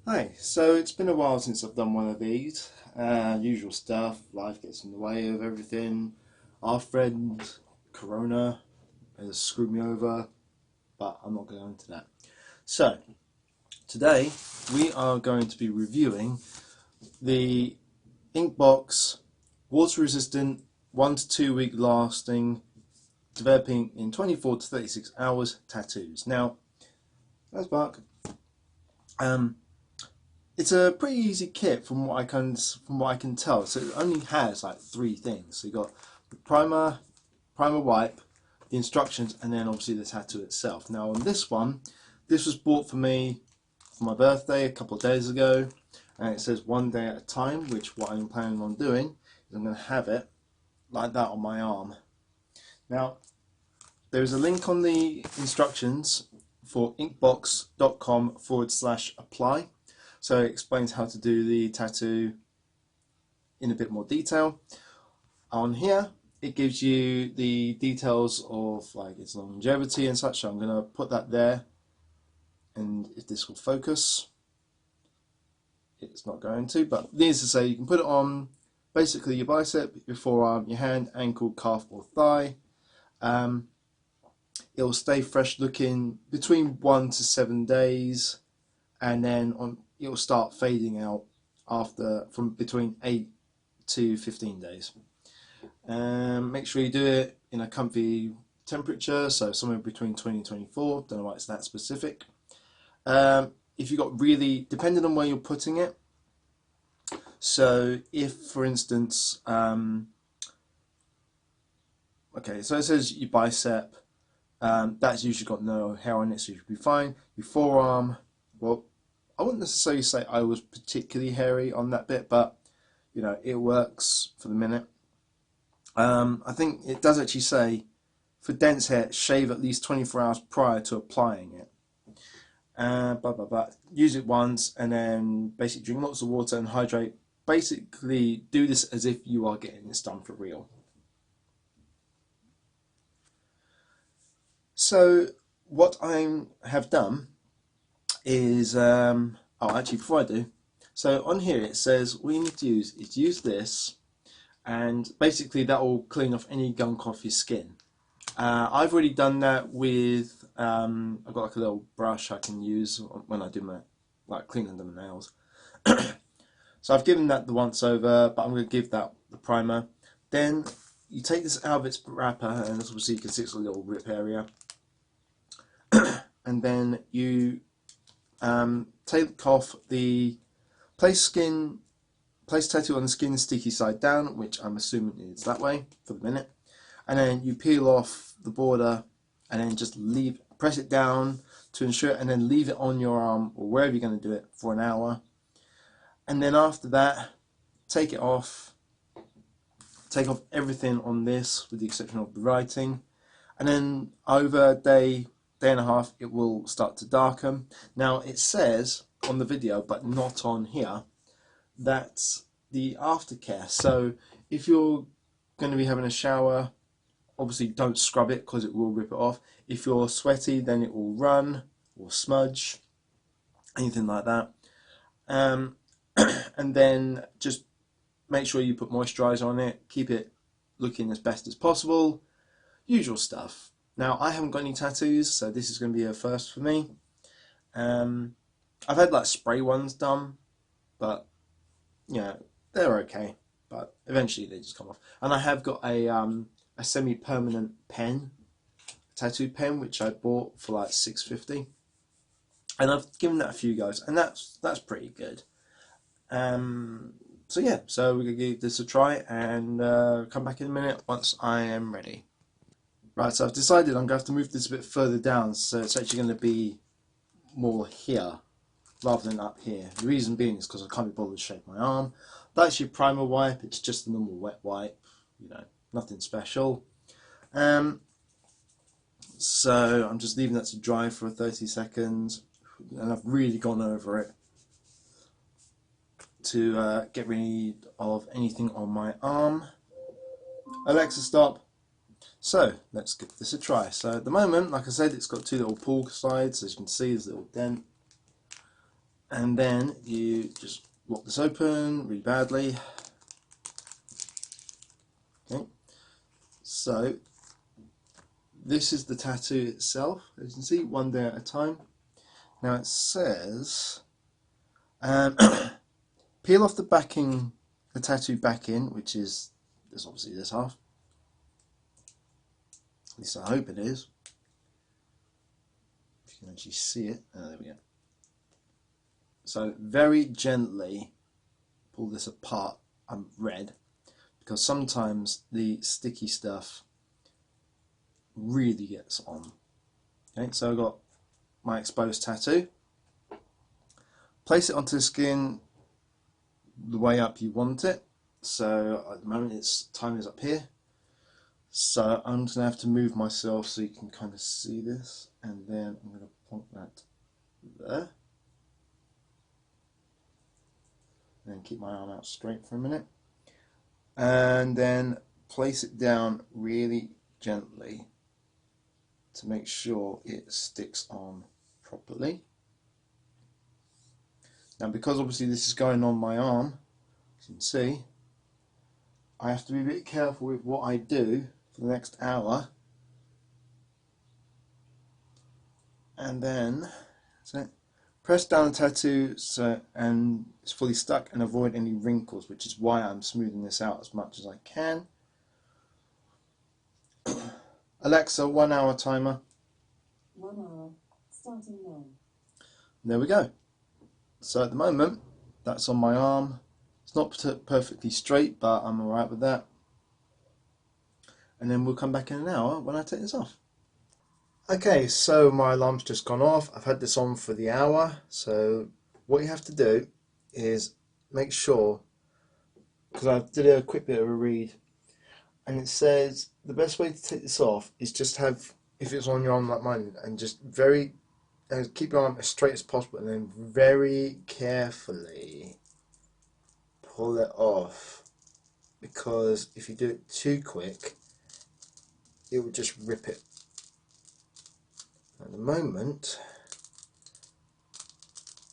Hi, so it's been a while since I've done one of these. Usual stuff, life gets in the way of everything. Our friend Corona has screwed me over, but I'm not going to go into that. So, today we are going to be reviewing the Inkbox water resistant 1 to 2 week lasting developing in 24 to 36 hours tattoos. Now, that's Mark. Um, It's a pretty easy kit from what I can tell. So it only has like three things. So you got the primer wipe, the instructions, and then obviously the tattoo itself. Now on this one, this was bought for me for my birthday a couple of days ago, and it says 1 day at a time. Which what I'm planning on doing is I'm going to have it like that on my arm. Now there is a link on the instructions for inkbox.com/apply. So it explains how to do the tattoo in a bit more detail. On here, it gives you the details of like its longevity and such. So I'm going to put that there, and if this will focus, it's not going to. But needless to say, you can put it on basically your bicep, your forearm, your hand, ankle, calf, or thigh. It will stay fresh looking between 1 to 7 days, and then it will start fading out after from between 8 to 15 days. Make sure you do it in a comfy temperature, so somewhere between 20 and 24. Don't know why it's that specific. If you got really, depending on where you're putting it, so if for instance, okay, so it says your bicep, that's usually got no hair on it, so you should be fine. Your forearm, well, I wouldn't necessarily say I was particularly hairy on that bit, but you know, it works for the minute. I think it does actually say for dense hair, shave at least 24 hours prior to applying it. Use it once and then basically drink lots of water and hydrate. Basically, do this as if you are getting this done for real. So, what I have done is, actually, before I do, so on here it says all you need to use this, and basically that will clean off any gunk off your skin. I've already done that with, I've got like a little brush I can use when I do my, like cleaning the nails. So I've given that the once over, but I'm going to give that the primer. Then you take this out of its wrapper, and as obviously you can see it's a little rip area. And then you take off the place tattoo on the skin sticky side down, which I'm assuming is that way for the minute. And then you peel off the border and then just press it down to ensure, and then leave it on your arm or wherever you're going to do it for an hour. And then after that, take it off, take off everything on this with the exception of the writing. And then over a day and a half, it will start to darken. Now it says on the video, but not on here, that's the aftercare. So if you're going to be having a shower, obviously don't scrub it because it will rip it off. If you're sweaty, then it will run or smudge, anything like that. And then just make sure you put moisturizer on it, keep it looking as best as possible, usual stuff. Now I haven't got any tattoos, so this is going to be a first for me. I've had like spray ones done, but yeah, they're okay, but eventually they just come off. And I have got a semi-permanent pen, tattoo pen, which I bought for like $6.50, and I've given that a few goes, and that's pretty good. So yeah, so we're gonna give this a try and come back in a minute once I am ready. Right, so I've decided I'm gonna have to move this a bit further down, so it's actually going to be more here rather than up here. The reason being is because I can't be bothered to shake my arm. That's your primer wipe. It's just a normal wet wipe, you know, nothing special. So I'm just leaving that to dry for 30 seconds, and I've really gone over it to get rid of anything on my arm. Alexa, stop. So let's give this a try. So at the moment, like I said, it's got two little pull slides, as you can see, there's a little dent. And then you just lock this open really badly. Okay, so this is the tattoo itself. As you can see, one day at a time. Now it says, peel off the backing, the tattoo backing, which is this, obviously this half. At least I hope it is. If you can actually see it. Oh, there we go. So very gently pull this apart. I'm red because sometimes the sticky stuff really gets on. Okay, so I've got my exposed tattoo. Place it onto the skin the way up you want it. So at the moment its time is up here. So I'm just going to have to move myself so you can kind of see this, and then I'm going to plonk that there. And keep my arm out straight for a minute. And then place it down really gently to make sure it sticks on properly. Now because obviously this is going on my arm, as you can see, I have to be a bit careful with what I do for the next hour. And then so press down the tattoo and it's fully stuck, and avoid any wrinkles, which is why I'm smoothing this out as much as I can. Alexa, 1 hour timer. 1 hour, starting now. There we go. So at the moment, that's on my arm. It's not perfectly straight, but I'm alright with that. And then we'll come back in an hour when I take this off. Okay, so my alarm's just gone off. I've had this on for the hour. So what you have to do is make sure, because I did a quick bit of a read, and it says the best way to take this off is just have, if it's on your arm like mine, and just keep your arm as straight as possible, and then very carefully pull it off, because if you do it too quick it will just rip it. At the moment,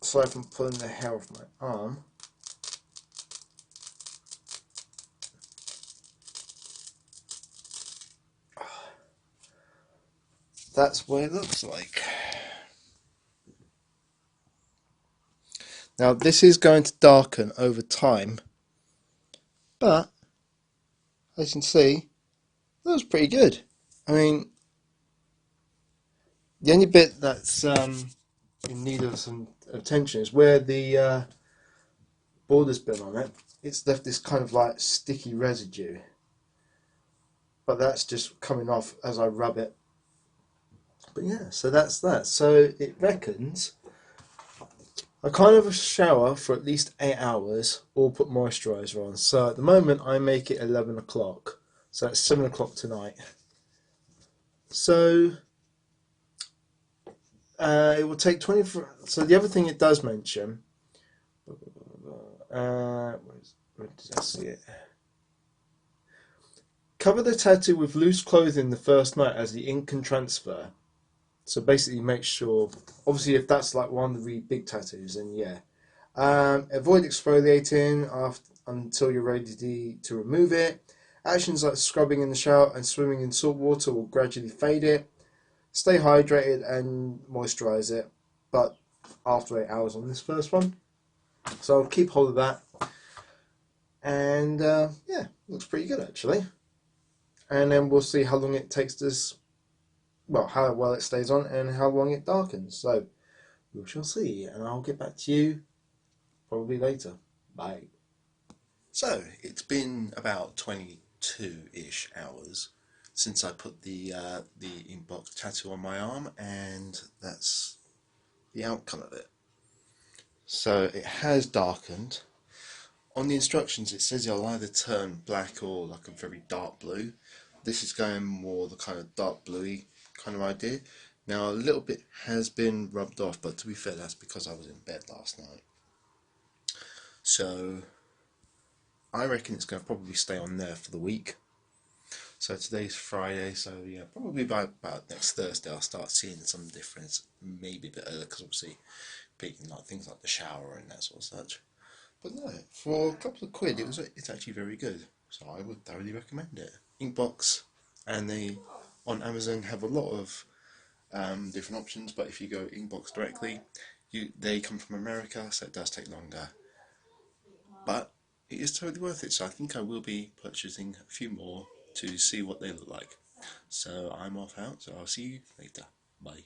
aside from pulling the hair off my arm, that's what it looks like. Now this is going to darken over time, but as you can see, that was pretty good. I mean, the only bit that's in need of some attention is where the border's been on it. It's left this kind of like sticky residue, but that's just coming off as I rub it. But yeah, so that's that. So it reckons I kind of shower for at least 8 hours or put moisturiser on. So at the moment I make it 11 o'clock. So it's 7 o'clock tonight. So it will take 24. So the other thing it does mention, where did I see it? Cover the tattoo with loose clothing the first night as the ink can transfer. So basically make sure, obviously if that's like one of the really big tattoos, then yeah. Avoid exfoliating until you're ready to remove it. Actions like scrubbing in the shower and swimming in salt water will gradually fade it. Stay hydrated and moisturize it, but after 8 hours on this first one. So I'll keep hold of that. And yeah, looks pretty good actually. And then we'll see how long it takes this, well, how well it stays on and how long it darkens. So we shall see, and I'll get back to you probably later. Bye. So it's been about 22-ish hours since I put the Inkbox tattoo on my arm, and that's the outcome of it. So it has darkened. On the instructions it says it'll either turn black or like a very dark blue. This is going more the kind of dark bluey kind of idea. Now a little bit has been rubbed off, but to be fair, that's because I was in bed last night. So I reckon it's going to probably stay on there for the week. So today's Friday, so yeah, probably by about next Thursday I'll start seeing some difference, maybe a bit earlier, because obviously being like things like the shower and that sort of such. But no, for a couple of quid, it's actually very good. So I would thoroughly recommend it. Inkbox, and they on Amazon have a lot of different options. But if you go Inkbox directly, they come from America, so it does take longer. But it is totally worth it. So I think I will be purchasing a few more to see what they look like. So I'm off out. So I'll see you later. Bye.